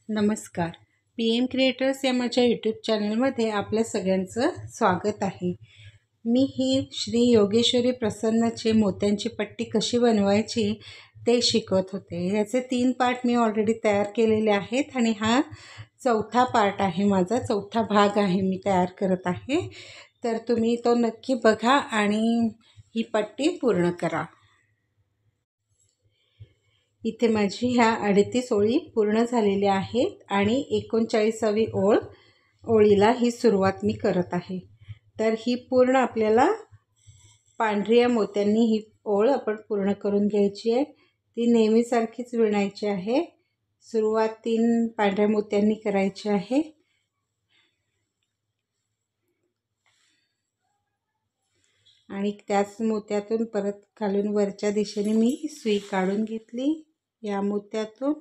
नमस्कार. PM creators या माझ्या यूट्यूब चॅनलमध्ये आपल्या सगळ्यांचं स्वागत आहे. मी ही श्री योगेश्वरी प्रसन्नची मोत्यांची पट्टी कशी बनवायची ते शिकवत होते. याचे 3 पार्ट मी ऑलरेडी तयार केलेले आहेत आणि हा चौथा पार्ट आहे, माझा चौथा भाग आहे मी तयार करत आहे. तर तुम्ही तो नक्की बघा आणि ही पट्टी पूर्ण करा. इथे माझी ह्या 38 ओळी पूर्ण झालेल्या आहेत आणि 39वी ओळीला ही सुरुवात मी करत आहे. तर ही पूर्ण आपल्याला पांढऱ्या मोत्यांनी ही ओळ आपण पूर्ण करून घ्यायची आहे. ती नेहमीसारखीच विणायची आहे. सुरुवात 3 पांढऱ्या मोत्यांनी करायची आहे आणि त्याच मोत्यातून परत खालून वरच्या दिशेने मी सुई काढून घेतली. या मोत्यातून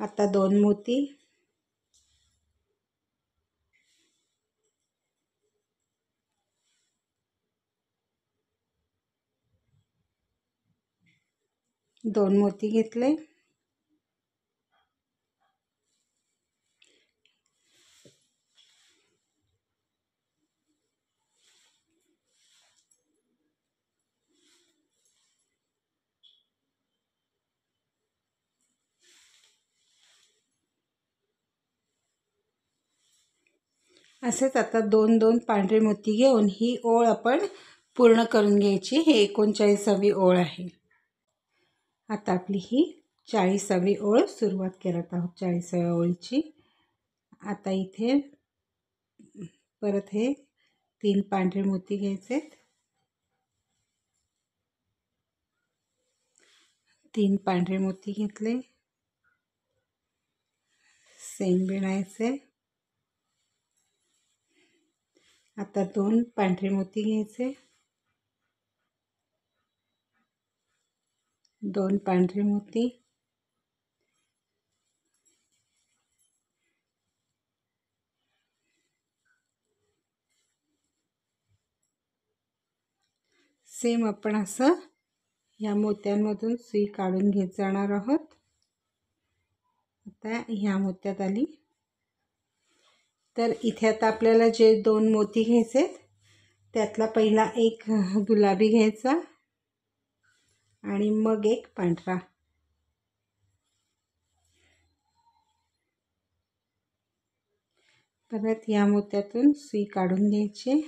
आता 2 मोती, घेतले. असेच आता 2-2 पांढरे मोती घेऊन ही ओळ आपण पूर्ण करून घ्यायची. हे 39वी ओळ आहे. आता आपली ही 40वी ओळ सुरुवात करत आहोत. 40व्या ओळीची. आता इथे परत हे 3 पांढरे मोती घ्यायचे. 3 पांढरे मोती घेतले. सेम विणायचे. आता 2 पांढरे मोती घ्यायचे. 2 पांढरे मोती, सेम आपण असं या मोत्यांमधून सुई काढून घेत जाणार आहोत. आता ह्या मोत्यात आली. तर इथे आता आपल्याला जे 2 मोती घ्यायचे त्यातला पहिला एक गुलाबी घ्यायचा आणि मग एक पांढरा. परत या मोत्यातून सुई काढून घ्यायची,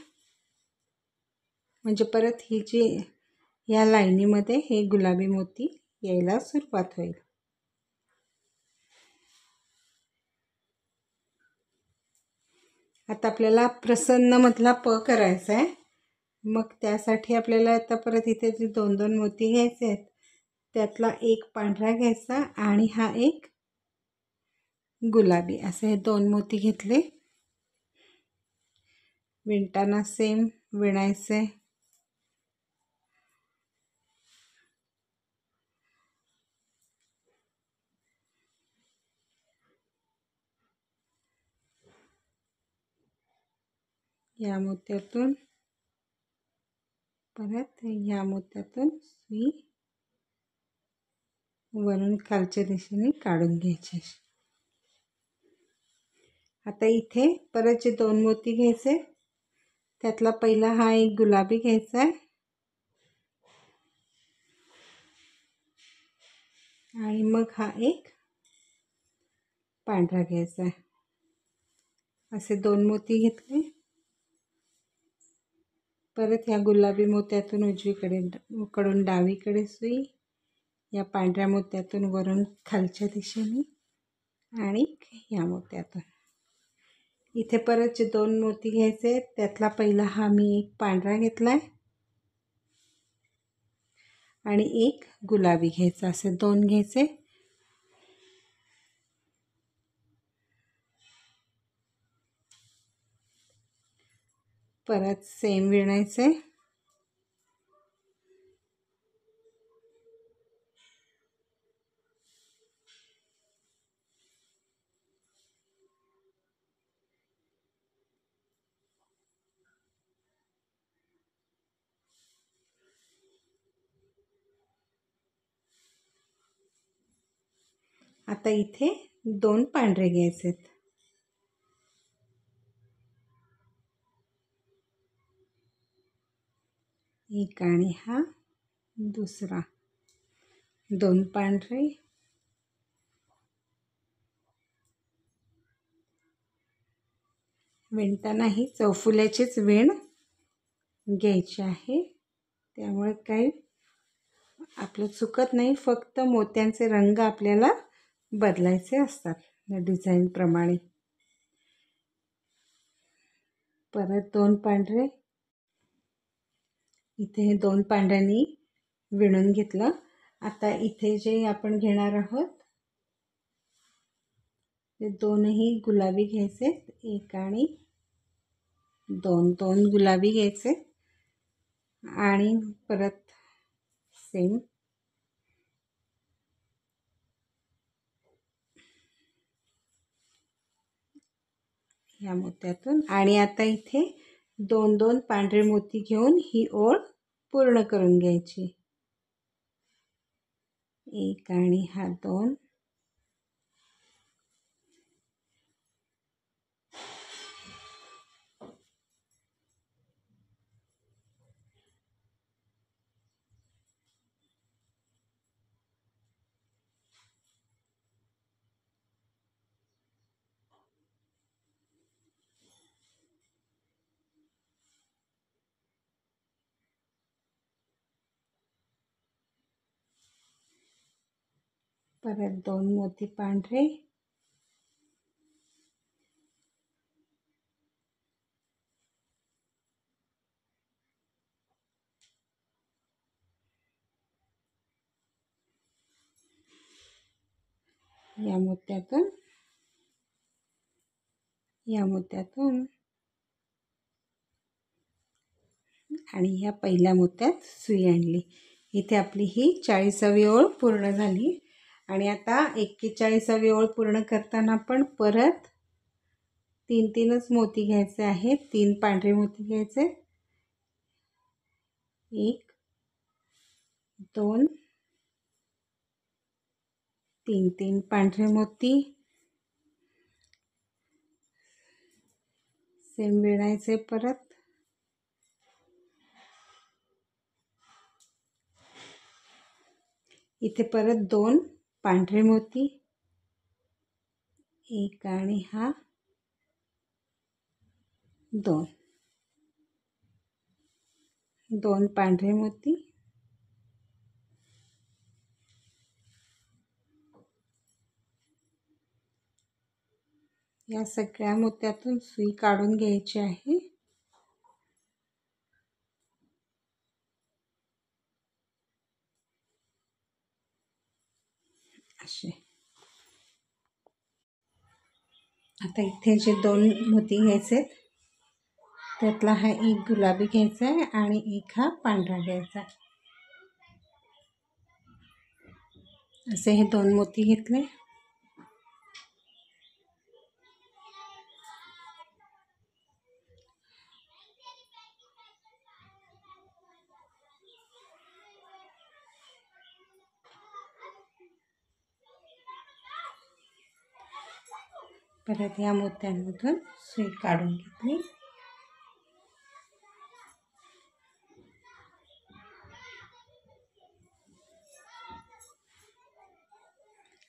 म्हणजे परत ही जी या लाईनीमध्ये हे गुलाबी मोती यायला सुरुवात होईल. आता आपल्याला प्रसन्नमधला प करायचा आहे. मग त्यासाठी आपल्याला आता परत इथे जे 2-2 मोती घ्यायचे आहेत त्यातला एक पांढरा घ्यायचा आणि हा एक गुलाबी, असे हे 2 मोती घेतले. विणताना सेम विणायचे. या मोत्यातून परत या मोत्यातून सुई वरून खालच्या दिशेने काढून घ्यायची. आता इथे परत जे 2 मोती घ्यायचे त्यातला पहिला हा एक गुलाबी घ्यायचा आहे आणि मग हा एक पांढरा घ्यायचा आहे. असे 2 मोती घेतले. परत ह्या गुलाबी मोत्यातून उजवीकडून डावीकडे सुई, या पांढऱ्या मोत्यातून वरून खालच्या दिशेने आणि या मोत्यातून. इथे परत जे 2 मोती घ्यायचे त्यातला पहिला हा मी एक पांढरा घेतलाय आणि एक गुलाबी घ्यायचा, असे 2 घ्यायचे. परत सेम विणायचे. आता इथे 2 पांढरे घ्यायचे, एक आणि हा दुसरा, 2 पांढरे, विणतानाही चौफुल्याचीच विण घ्यायची आहे, त्यामुळे काही आपलं चुकत नाही, फक्त मोत्यांचे रंग आपल्याला बदलायचे असतात डिझाईन प्रमाणे. परत 2 पांढरे, इथे 2 पांढऱ्यांनी विणून घेतलं. आता इथे जे आपण घेणार आहोत ते दोनही गुलाबी घ्यायचे, एक आणि 2 गुलाबी घ्यायचे आणि परत सेम या मोत्यातून. आणि आता इथे 2 पांढरे मोती घेऊन ही ओळ पूर्ण करून घ्यायची, एक आणि हा 2, परत 2 मोती पांढरे, या मोत्यातून आणि या पहिल्या मोत्यात सुई आणली. इथे आपली ही 40वी ओळ पूर्ण झाली. आणि आता 41वी ओळ पूर्ण करताना पण परत 3-3च मोती घ्यायचे आहेत, 3 पांढरे मोती घ्यायचे, 1 2 3 पांढरे मोती सेम विणायचे. परत इथे परत 2 पांढरे मोती, एक आणि हा 2 पांढरे मोती, या सगळ्या मोत्यातून सुई काढून घ्यायची आहे. असे. आता इथे जे 2 मोती घ्यायचे त्यातला हा एक गुलाबी घ्यायचा आहे आणि एक हा पांढरा घ्यायचा. असे हे 2 मोती घेतले. परत या मोत्यांमधून सुई काढून घेतली.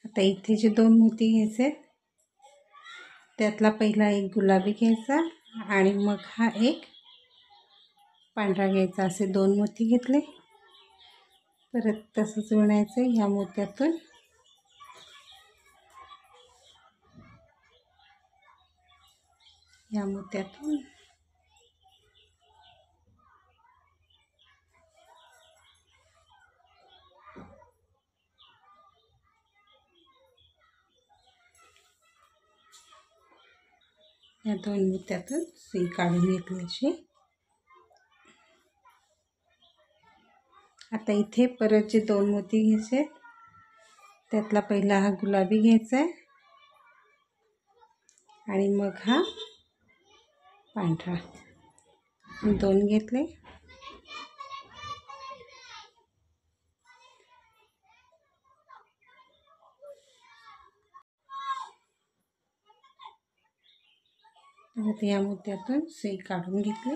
आता इथे जे 2 मोती घ्यायचे त्यातला पहिला एक गुलाबी घ्यायचा आणि मग हा एक पांढरा घ्यायचा. असे 2 मोती घेतले. परत तसंच विणायचे या मोत्यातून. या मोत्यातून या 2 मोत्यातून सुई काढून घेतली अशी. आता इथे परत जे 2 मोती घ्यायचे त्यातला पहिला हा गुलाबी घ्यायचा आहे आणि मग हा पांढरा, 2 घेतले. परत या मोत्यातून सुई काढून घेतली.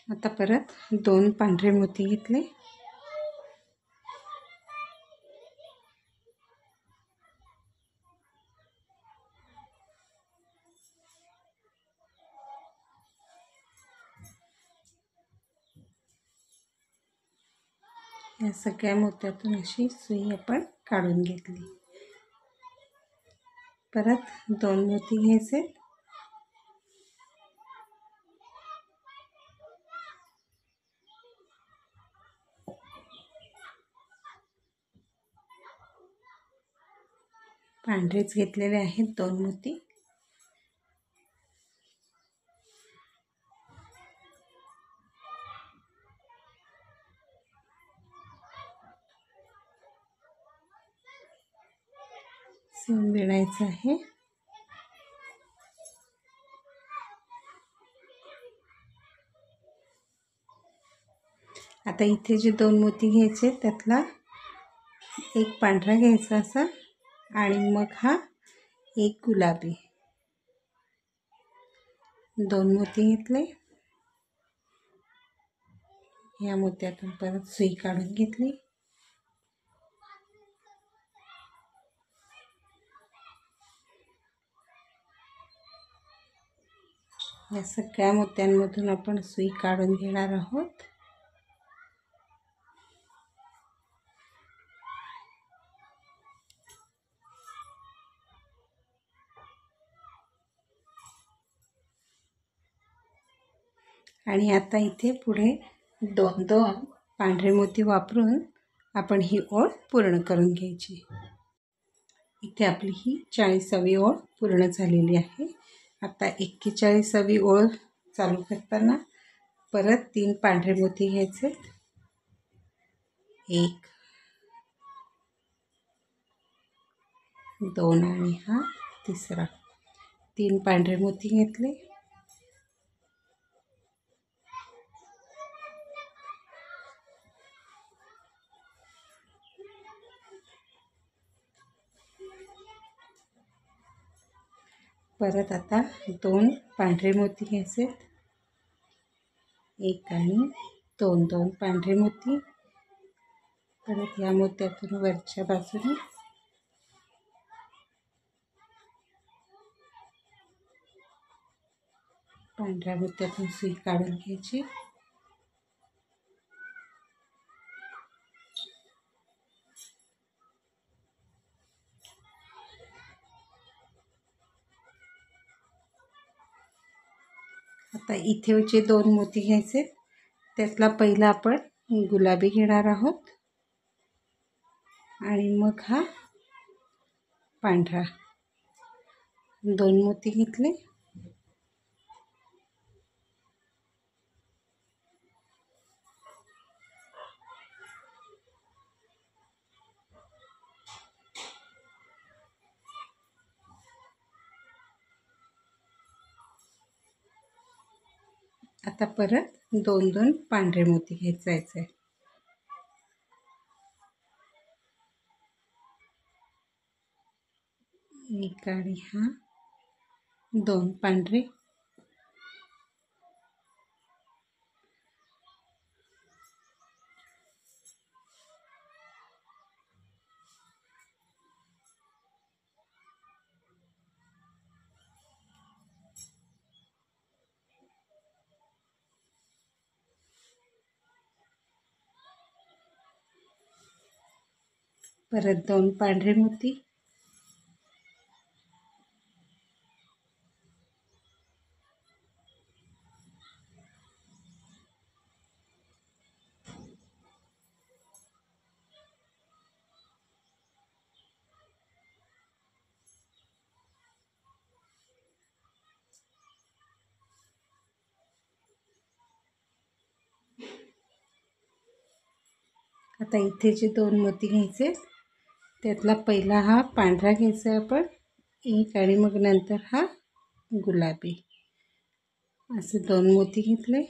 आता परत 2 पांढरे मोती घेतले. या सगळ्या मोत्यातून अशी सुई आपण काढून घेतली. परत 2 मोती घ्यायचे. पांढरेच घेतलेले आहेत 2 मोती. सीम विणायचं आहे. आता इथे जे 2 मोती घ्यायचे त्यातला एक पांढरा घ्यायचा असा आणि मग हा एक गुलाबी. 2 मोती घेतले. या मोत्यातून परत सुई काढून घेतली. या सगळ्या मोत्यांमधून आपण सुई काढून घेणार आहोत. आणि आता इथे पुढे 2 पांढरे मोती वापरून आपण ही ओळ पूर्ण करून घ्यायची. इथे आपली ही 40वी ओळ पूर्ण झालेली आहे. आता 41वी ओळ चालू करताना परत 3 पांढरे मोती घ्यायचे. 1 2 आणि हा तिसरा. 3 पांढरे मोती घेतले. परत आता 2 पांढरे मोती घ्यायचे. 1 आणि 2 पांढरे मोती. परत या मोत्यातून वरच्या बाजूने पांढऱ्या मोत्यातून सुई काढून घ्यायची. आता इथे जे 2 मोती घ्यायचे त्यातला पहिला आपण गुलाबी घेणार आहोत आणि मग हा पांढरा. 2 मोती घेतले. आता परत 2 पांढरे मोती घ्यायचे. एक आणि हा 2 पांढरे. परत 2 पांढरे मोती. आता इथे जे 2 मोती घ्यायचे त्यातला पहिला हा पांढरा घ्यायचा आपण 1 आणि मग नंतर हा गुलाबी असे 2 मोती घेतले.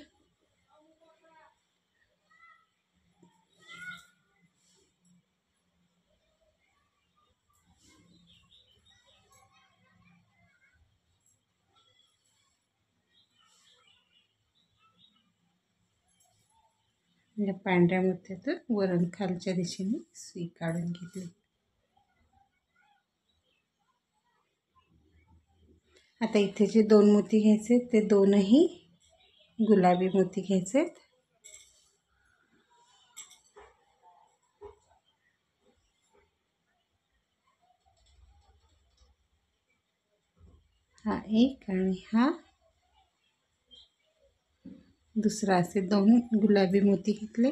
या पांढऱ्या मोत्यातून वरून खालच्या दिशेने सुई काढून घेतली. आता इथे जे 2 मोती घ्यायचे ते दोनही गुलाबी मोती घ्यायचे. हा एक आणि हा दुसरा असे 2 गुलाबी मोती घेतले.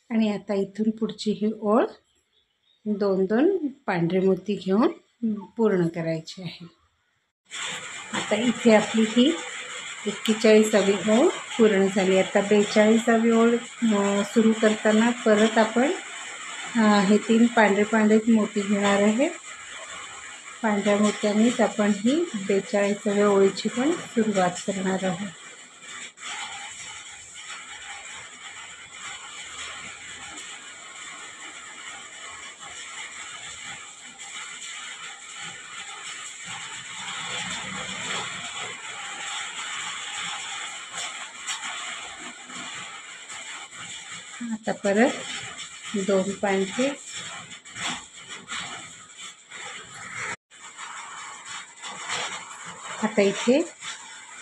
आणि आता इथून पुढची ही ओळ 2-2 पांढरे मोती घेऊन पूर्ण करायची आहे. आता इथे आपली ही 41वी ओळ पूर्ण झाली. आता 42वी ओळ सुरू करताना परत आपण हे 3 पांढरे मोती घेणार आहे. पांढऱ्या मोत्यांनीच आपण ही 42व्या ओळीची पण सुरुवात करणार आहोत. आता परत 2 पांढरे, आता इथे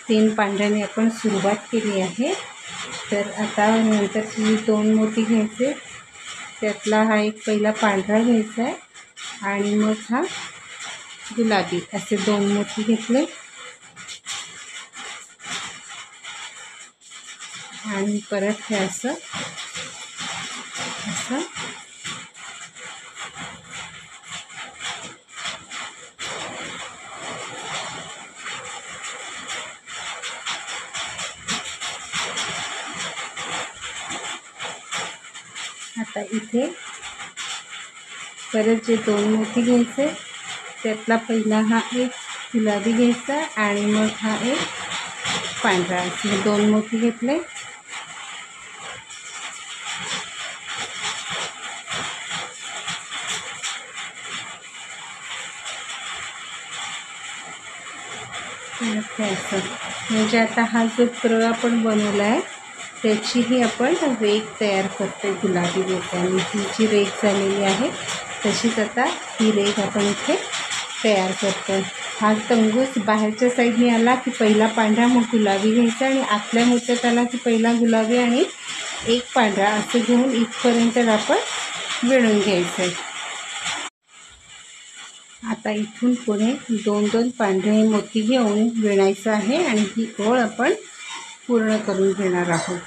3 पांढऱ्याने आपण सुरुवात केली आहे. तर आता नंतर 2 मोती घ्यायचे. त्यातला हा एक पहिला पांढरा घ्यायचा आहे आणि मग हा गुलाबी असे 2 मोती घेतले आणि परत हे असं आता इथे परत जे 2 मोती घ्यायचे त्यातला पहिला हा एक गुलाबी घ्यायचा आणि मग हा एक पांढरा असे 2 मोती घेतले. असं म्हणजे आता हा जो क्र आपण बनवला आहे त्याचीही आपण रेघ तयार करतो गुलाबी मोत्यांनी. ही जी रेघ झालेली आहे तशीच आता ही रेघ आपण इथे तयार करतो. हा टंगूस बाहेरच्या साईडने आला की पहिला पांढरा मग गुलाबी घ्यायचा आणि आतल्या मोत्यात आला की पहिला गुलाबी आणि एक पांढरा असे घेऊन इथपर्यंत आपण विणून घ्यायचं आहे. आता इथून पुढे 2-2 पांढरे मोती घेऊन विणायचं आहे आणि ही ओळ आपण पूर्ण करून घेणार आहोत.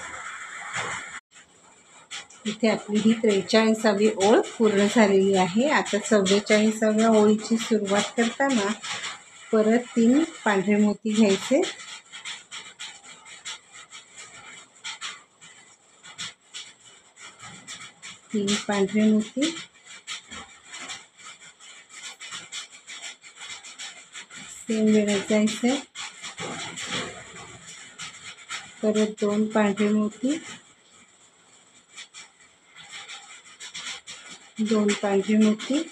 इथे आपली ही 43वी ओळ पूर्ण झालेली आहे. आता 44व्या ओळीची सुरुवात करताना परत 3 पांढरे मोती घ्यायचे. तीन पांढरे मोती सेम विणत जायचे. परत 2 पांढरे मोती, 2 पांढरे मोती,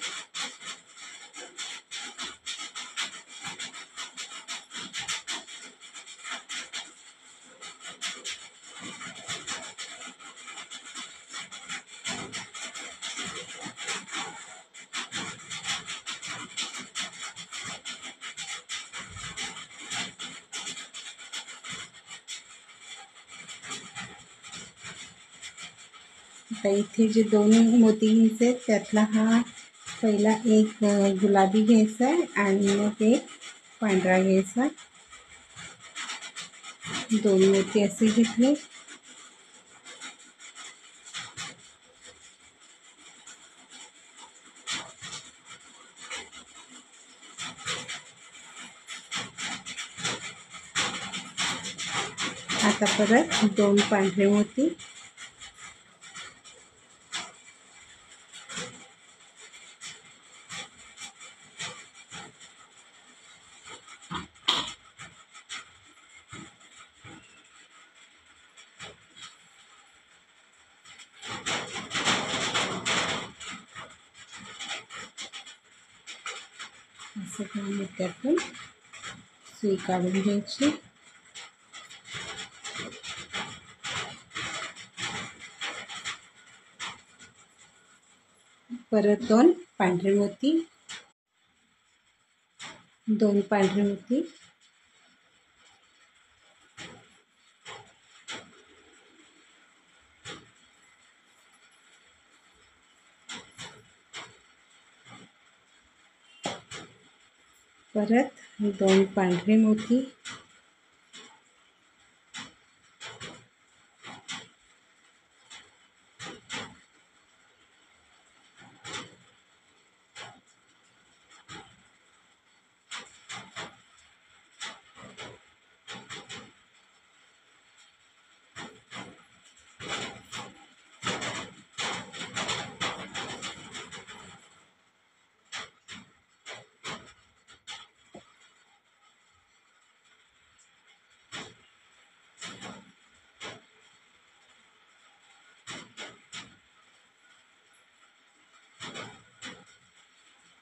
आता इथे जे 2 मोती घ्यायचे त्यातला हा पहिला एक गुलाबी घ्यायचा आहे आणि मग एक पांढरा घ्यायचा, 2 मोती असे घेतले. आता परत 2 पांढरे मोती, असं करून मोत्यातून सुई काढून घ्यायची. परत 2 पांढरे मोती, 2 पांढरे मोती, परत 2 पांढरे मोती,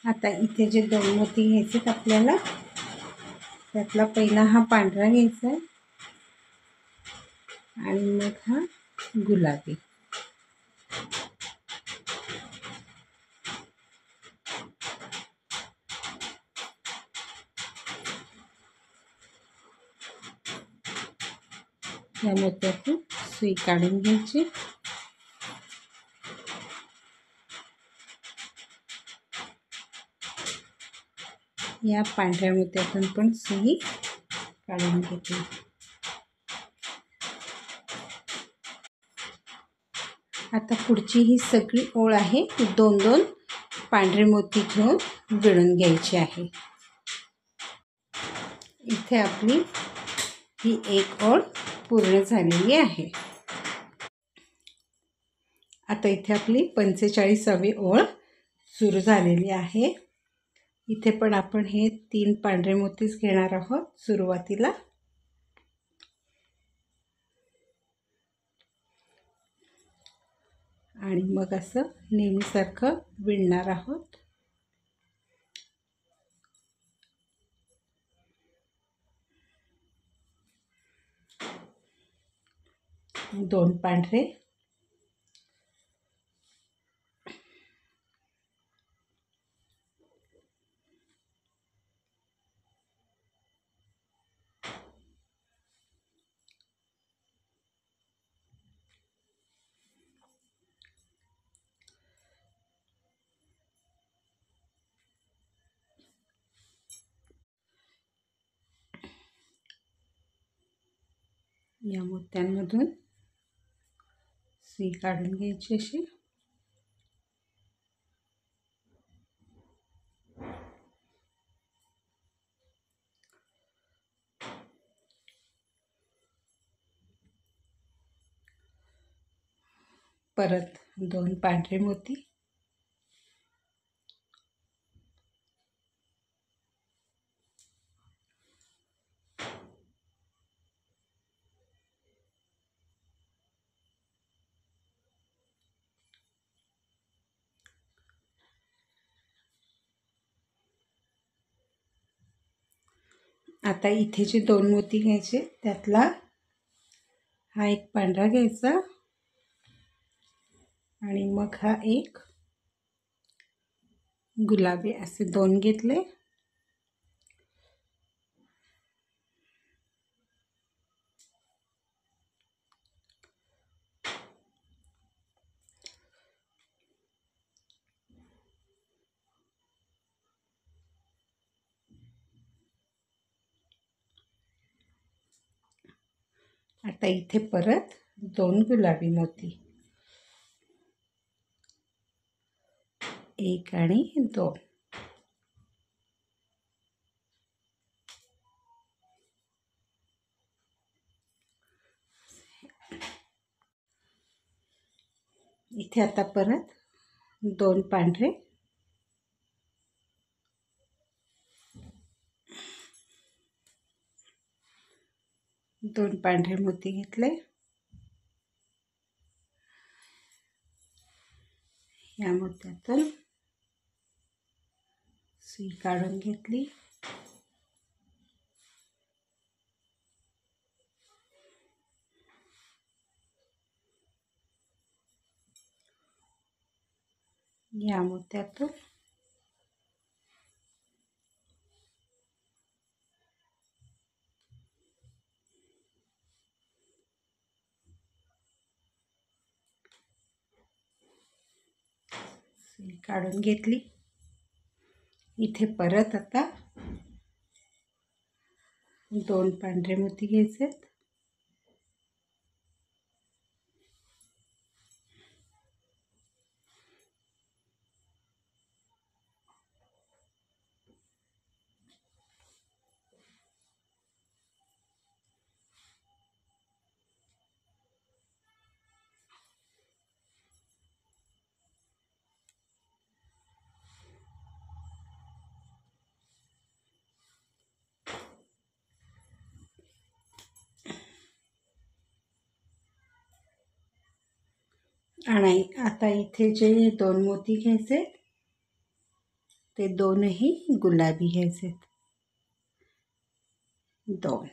आता इथे जे 2 मोती घ्यायचे आपल्याला, त्यातला पहिला हा पांढरा घ्यायचा आहे आणि मग हा गुलाबी. या मोत्यातून सुई काढून घ्यायची. या पांढऱ्या मोत्यातून पण सुई काढून घेते. आता पुढची ही सगळी ओळ आहे, 2-2 पांढरे मोती घेऊन विणून घ्यायची आहे. इथे आपली ही एक ओळ पूर्ण झालेली आहे. आता इथे आपली 45वी ओळ सुरू झालेली आहे. इथे पण आपण हे 3 पांढरे मोतीच घेणार आहोत सुरुवातीला. आणि मग असं नेहमीसारखं विणणार आहोत. दोन पांढरे, या मोत्यांमधून सुई काढून घ्यायची अशी. परत 2 पांढरे मोती, आता इथे जे 2 मोती घ्यायचे त्यातला हा एक पांढरा घ्यायचा आणि मग हा एक गुलाबी, असे 2 घेतले. आता इथे परत 2 गुलाबी मोती, 1 आणि 2. इथे आता परत 2 पांढरे, 2 पांढरे मोती घेतले. या मोत्यातून सुई काढून घेतली. या मोत्यातून सुई काढून घेतली. इथे परत आता 2 पांढरे मोती घ्यायचे. आणि आता इथे जे 2 मोती घ्यायचे ते दोनही गुलाबी घ्यायचे. 2.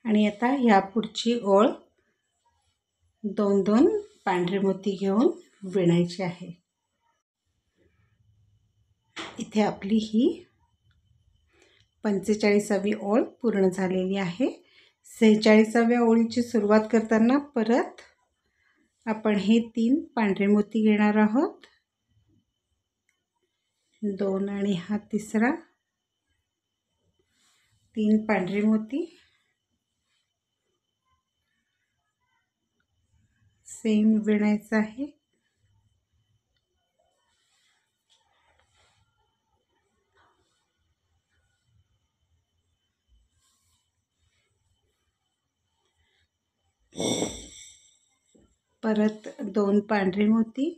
आणि आता ह्या पुढची ओळ 2-2 पांढरे मोती घेऊन विणायची आहे. इथे आपली ही 45वी ओळ पूर्ण झालेली आहे. 46व्या ओळीची सुरुवात करताना परत आपण हे 3 पांढरे मोती घेणार आहोत. 2 आणि हा तिसरा, 3 पांढरे मोती, सेम विणायचं आहे. परत 2 पांढरे मोती,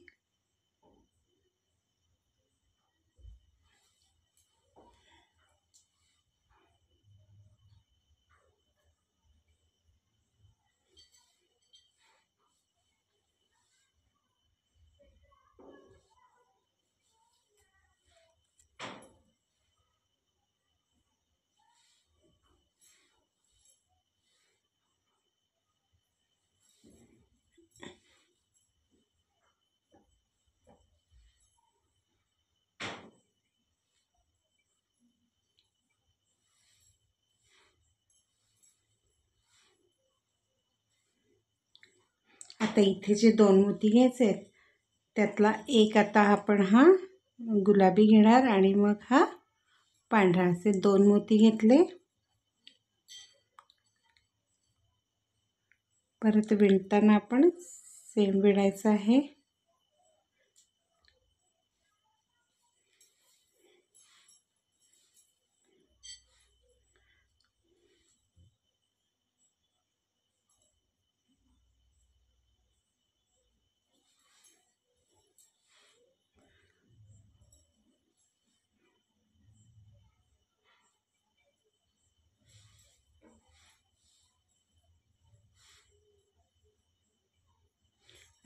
आता इथे जे 2 मोती घ्यायचे आहेत त्यातला एक आता आपण हा गुलाबी घेणार आणि मग हा पांढरा, असे 2 मोती घेतले. परत विणताना आपण सेम विणायचं आहे.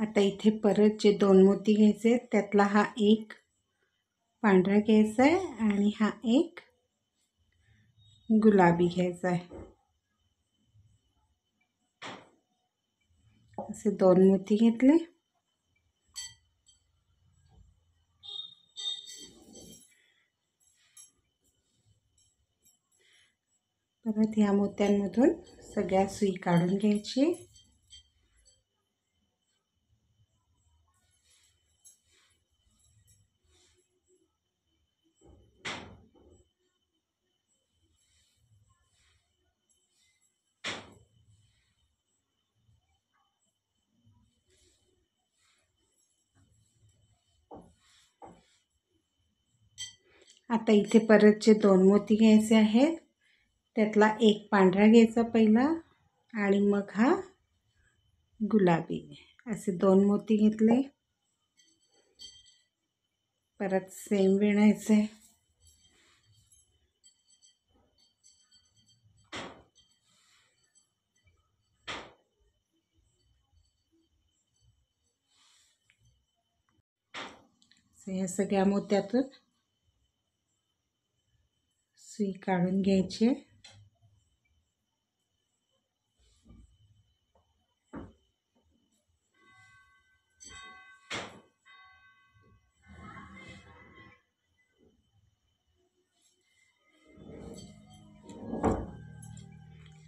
आता इथे परत जे 2 मोती घ्यायचे आहेत त्यातला हा एक पांढरा घ्यायचा आहे आणि हा एक गुलाबी घ्यायचा आहे. असे 2 मोती घेतले. परत ह्या मोत्यांमधून सगळ्या सुई काढून घ्यायची. आता इथे परत जे 2 मोती घ्यायचे आहेत त्यातला एक पांढरा घ्यायचा पहिला आणि मग हा गुलाबी. असे 2 मोती घेतले. परत सेम विणायचे. या सगळ्या मोत्यातून सुई काढून घ्यायची.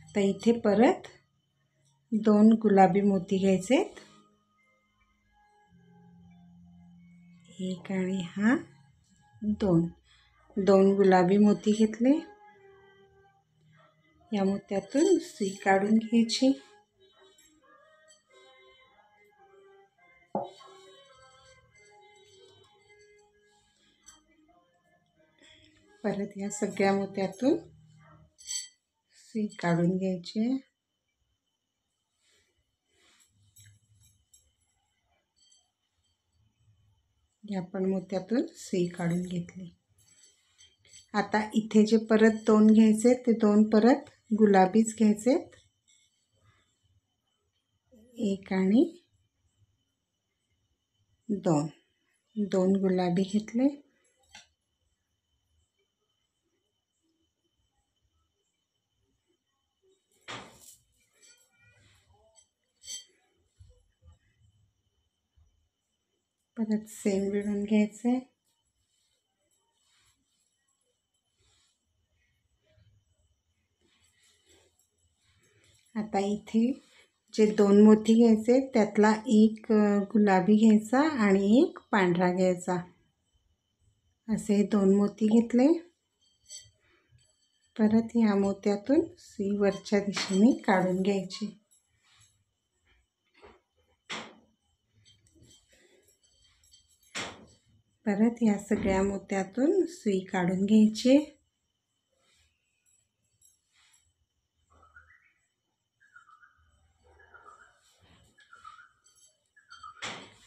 आता इथे परत 2 गुलाबी मोती घ्यायचे. एक आणि हा 2 गुलाबी मोती घेतले. या मोत्यातून सुई काढून घ्यायची. परत या सगळ्या मोत्यातून सुई काढून घ्यायची. या पण मोत्यातून सुई काढून घेतली. आता इथे जे परत 2 घ्यायचे ते 2 परत गुलाबीच घ्यायचे. एक आणि 2 गुलाबी घेतले. परत सेम विणून घ्यायचे. आता इथे जे 2 मोती घ्यायचे त्यातला एक गुलाबी घ्यायचा आणि एक पांढरा घ्यायचा. असे 2 मोती घेतले. परत या मोत्यातून सुई वरच्या दिशेने काढून घ्यायची. परत या सगळ्या मोत्यातून सुई काढून घ्यायची.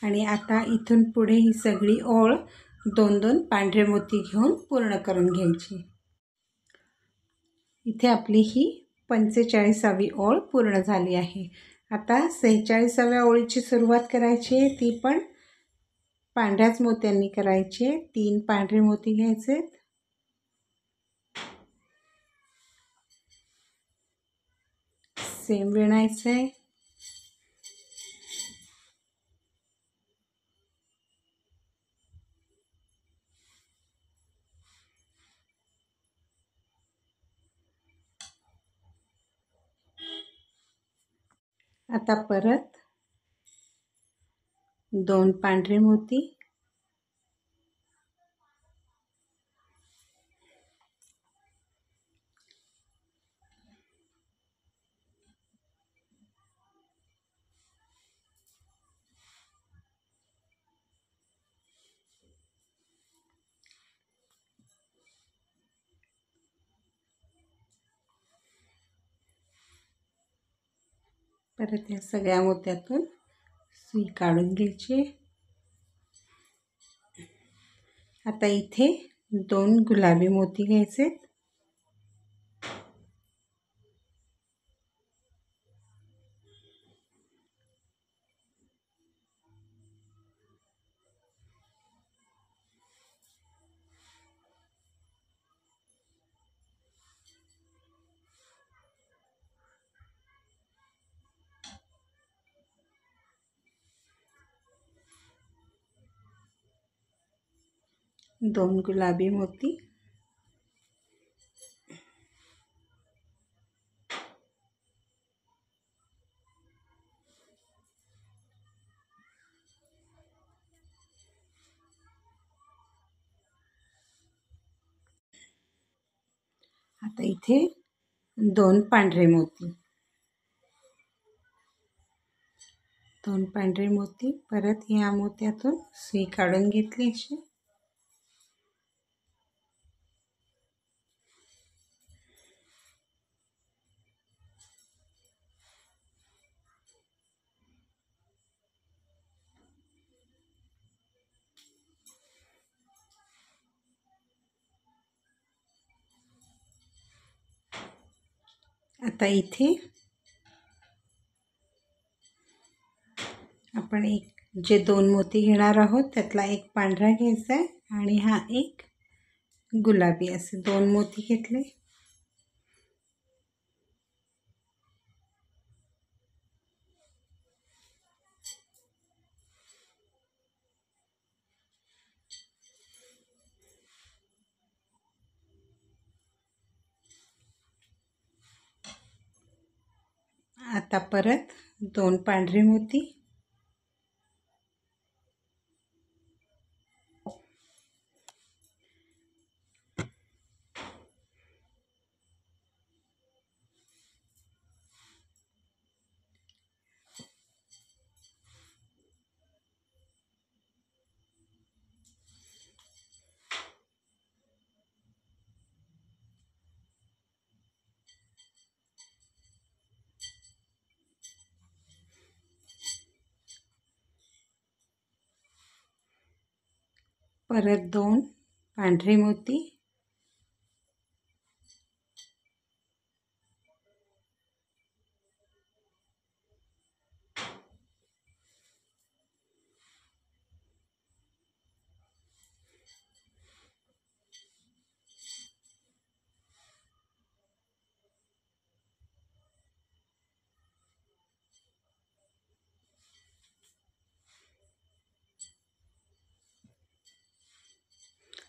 आणि आता इथून पुढे ही सगळी ओळ 2-2 पांढरे मोती घेऊन पूर्ण करून घ्यायची. इथे आपली ही 45वी ओळ पूर्ण झाली आहे. आता 46व्या ओळीची सुरुवात करायची. ती पण पांढऱ्याच मोत्यांनी करायची. 3 पांढरे मोती घ्यायचे. सेम विणायचे. आता परत 2 पांढरे मोती. परत या सगळ्या मोत्यातून सुई काढून घ्यायची. आता इथे 2 गुलाबी मोती घ्यायचे. 2 गुलाबी मोती, आता इथे 2 पांढरे मोती, 2 पांढरे मोती, परत या मोत्यातून सुई काढून घेतली अशी, आता इथे आपण जे 2 मोती घेणार आहोत त्यातला एक पांढरा घ्यायचा आहे आणि हा एक गुलाबी, असे 2 मोती घेतले. आता परत 2 पांढरे मोती, परत 2 पांढरे मोती,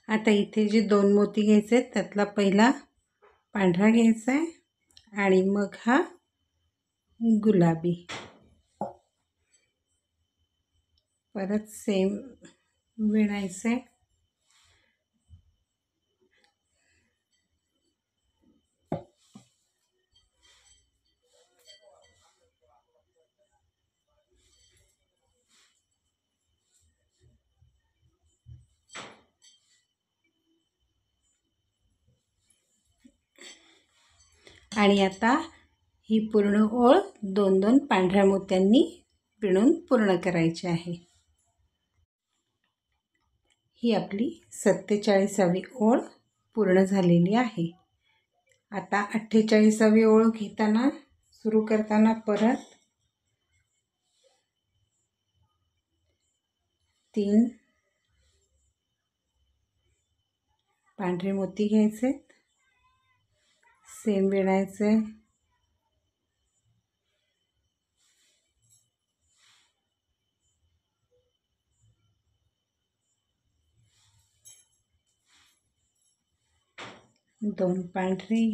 आता इथे जे 2 मोती घ्यायचे आहेत त्यातला पहिला पांढरा घ्यायचा आहे आणि मग हा गुलाबी, परत सेम विणायचं आहे. आणि आता ही पूर्ण ओळ 2-2 पांढऱ्या मोत्यांनी विणून पूर्ण करायची आहे. ही आपली 47वी ओळ पूर्ण झालेली आहे. आता 48वी ओळ घेताना सुरू करताना परत 3 पांढरे मोती घ्यायचे, सेम विणायचे, दोन पांढरे,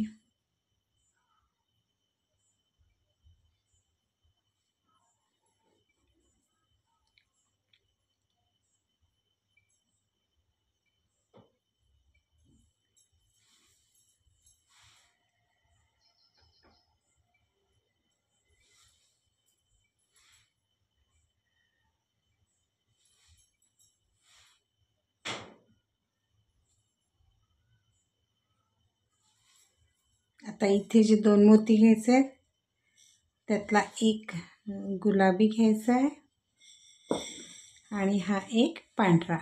आता इथे जे 2 मोती घ्यायचे आहेत त्यातला एक गुलाबी घ्यायचा आहे आणि हा एक पांढरा.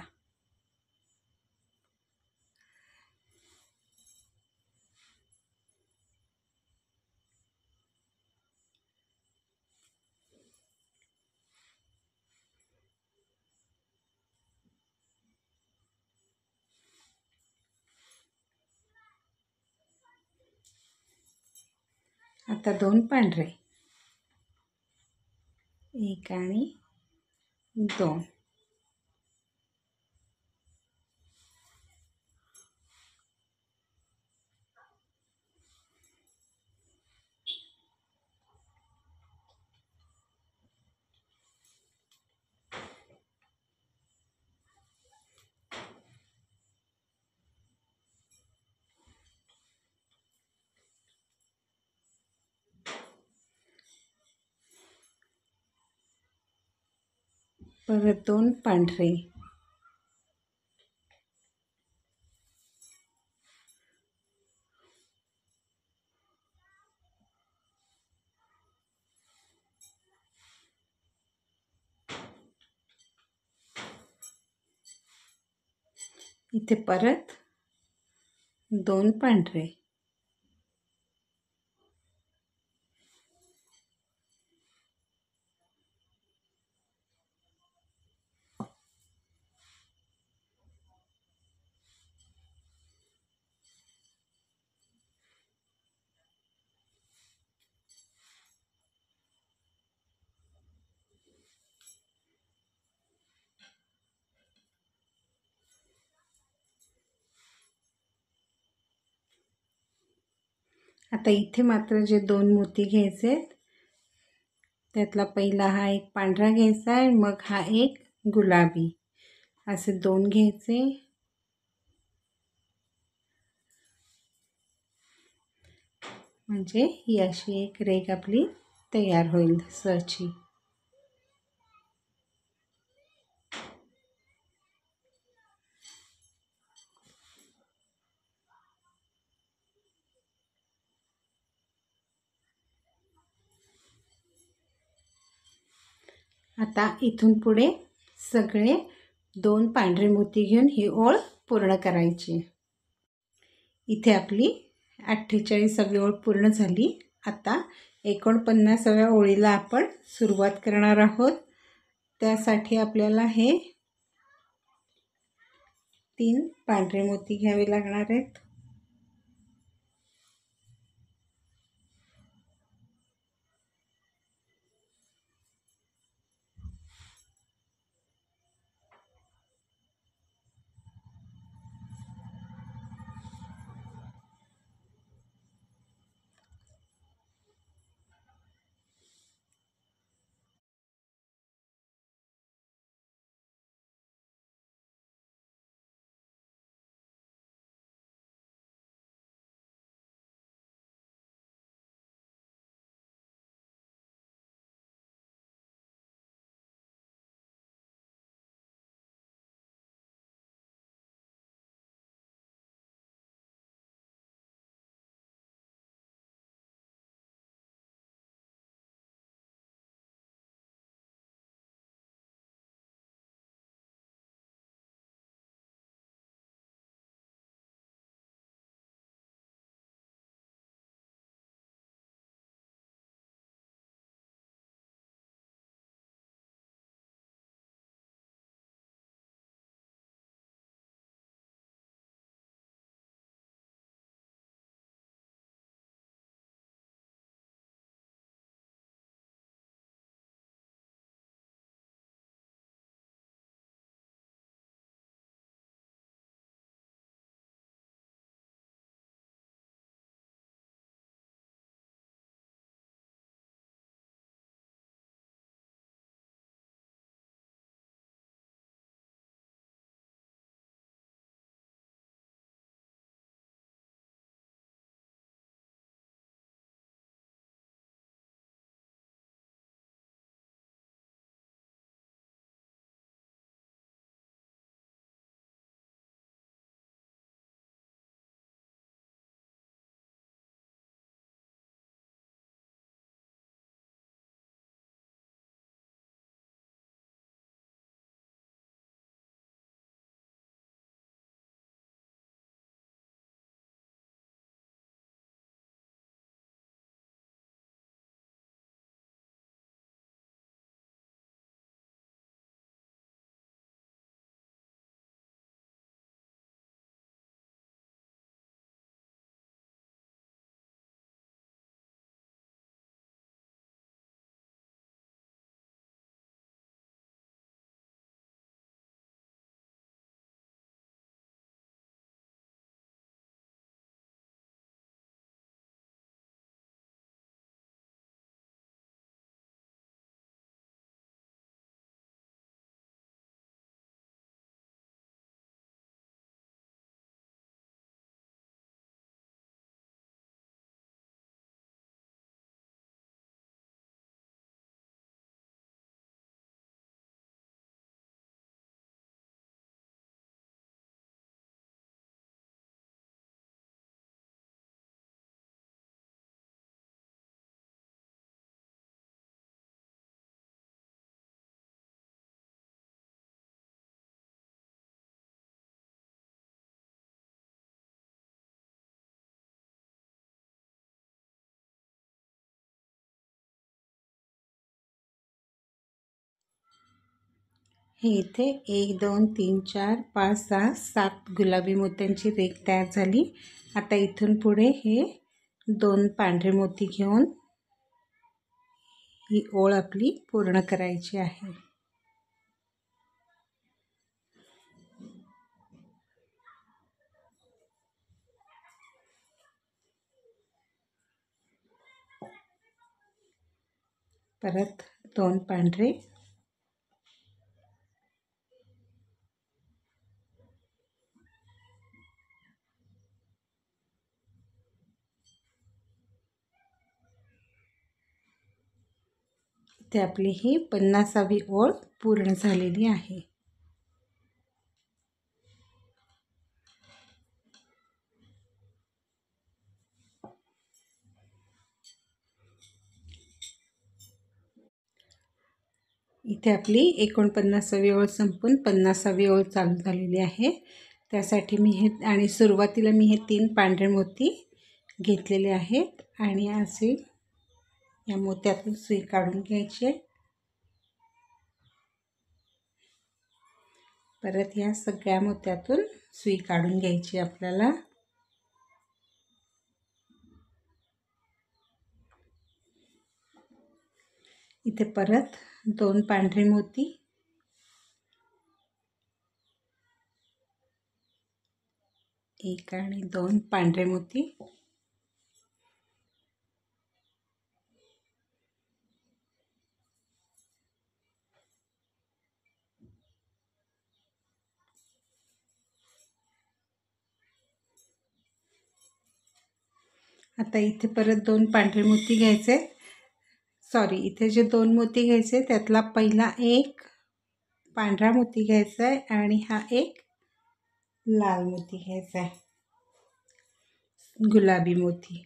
आता 2 पांढरे, 1 आणि 2, परत 2 पांढरे, इथे परत 2 पांढरे, आता इथे मात्र जे 2 मोती घ्यायचे आहेत, त्यातला पहिला हा एक पांढरा घ्यायचा आहे, मग हा एक गुलाबी, असे 2 घ्यायचे. म्हणजे ही अशी एक रेघ आपली तयार होईल सहची. आता इथून पुढे सगळे 2 पांढरे मोती घेऊन ही ओळ पूर्ण करायची. इथे आपली 48वी ओळ पूर्ण झाली. आता 49व्या ओळीला आपण सुरुवात करणार आहोत. त्यासाठी आपल्याला हे 3 पांढरे मोती घ्यावे लागणार आहेत. हे इथे 1 2 3 4 5 6 7 गुलाबी मोत्यांची रेघ तयार झाली। आता इथून पुढे हे 2 पांढरे मोती घेऊन ही ओळ आपली पूर्ण करायची आहे। परत 2 पांढरे, इथे आपली ही 50वी ओळ पूर्ण झालेली आहे। इथे आपली 49वी ओळ संपून 50वी ओळ चालू झालेली आहे। त्यासाठी मी हे आणि सुरुवातीला मी हे 3 पांढरे मोती घेतलेले आहेत आणि असे या मोत्यातून सुई काढून घ्यायची। परत या सगळ्या मोत्यातून सुई काढून घ्यायची आपल्याला। इथे परत 2 पांढरे मोती, एक आणि 2 पांढरे मोती, आता इथे परत 2 पांढरे मोती घ्यायचे। सॉरी, इथे जे 2 मोती घ्यायचे त्यातला पहिला एक पांढरा मोती घ्यायचा आहे आणि हा एक लाल मोती घ्यायचा आहे, गुलाबी मोती।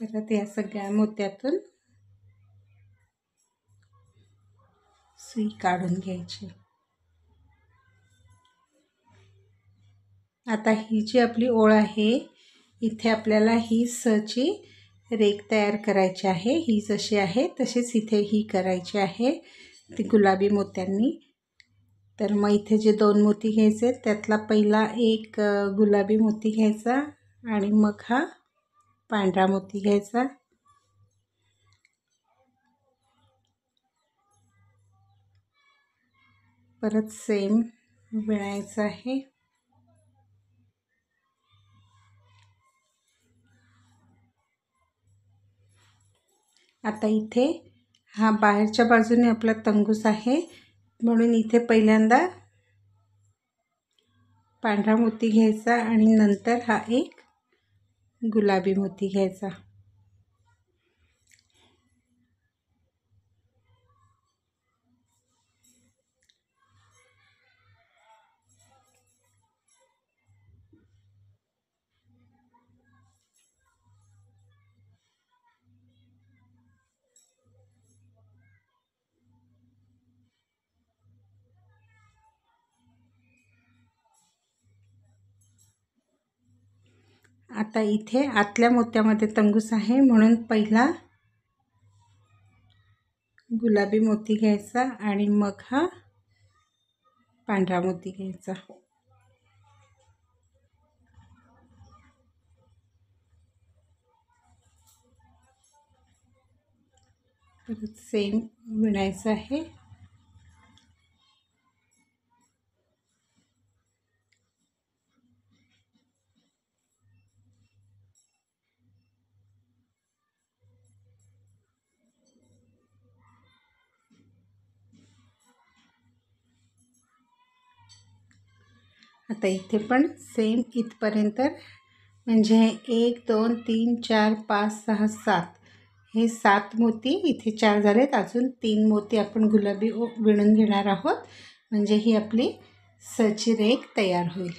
परत या सगळ्या मोत्यातून सुई काढून घ्यायची। आता ही जी आपली ओळ आहे इथे आपल्याला ही सची रेघ तयार करायची आहे। ही जशी आहे तशीच इथे ही करायची आहे ती गुलाबी मोत्यांनी। तर मग इथे जे 2 मोती घ्यायचे त्यातला पहिला एक गुलाबी मोती घ्यायचा आणि मग हा पांढरा मोती घ्यायचा। परत सेम विणायचं आहे। आता इथे हा बाहेरच्या बाजूने आपला तंगूस आहे म्हणून इथे पहिल्यांदा पांढरा मोती घ्यायचा आणि नंतर हा एक गुलाबी मोती घ्यायचा। आता इथे आतल्या मोत्यामध्ये तंगूस आहे म्हणून पहिला गुलाबी मोती घ्यायचा आणि मग हा पांढरा मोती घ्यायचा। परत सेम विणायचं आहे। आता इथे पण सेम इथपर्यंत म्हणजे 1 2 3 4 5 6 7 हे 7 मोती इथे 4 झालेत। अजून 3 मोती आपण गुलाबी विणून घेणार आहोत म्हणजे ही आपली सची रेघ तयार होईल।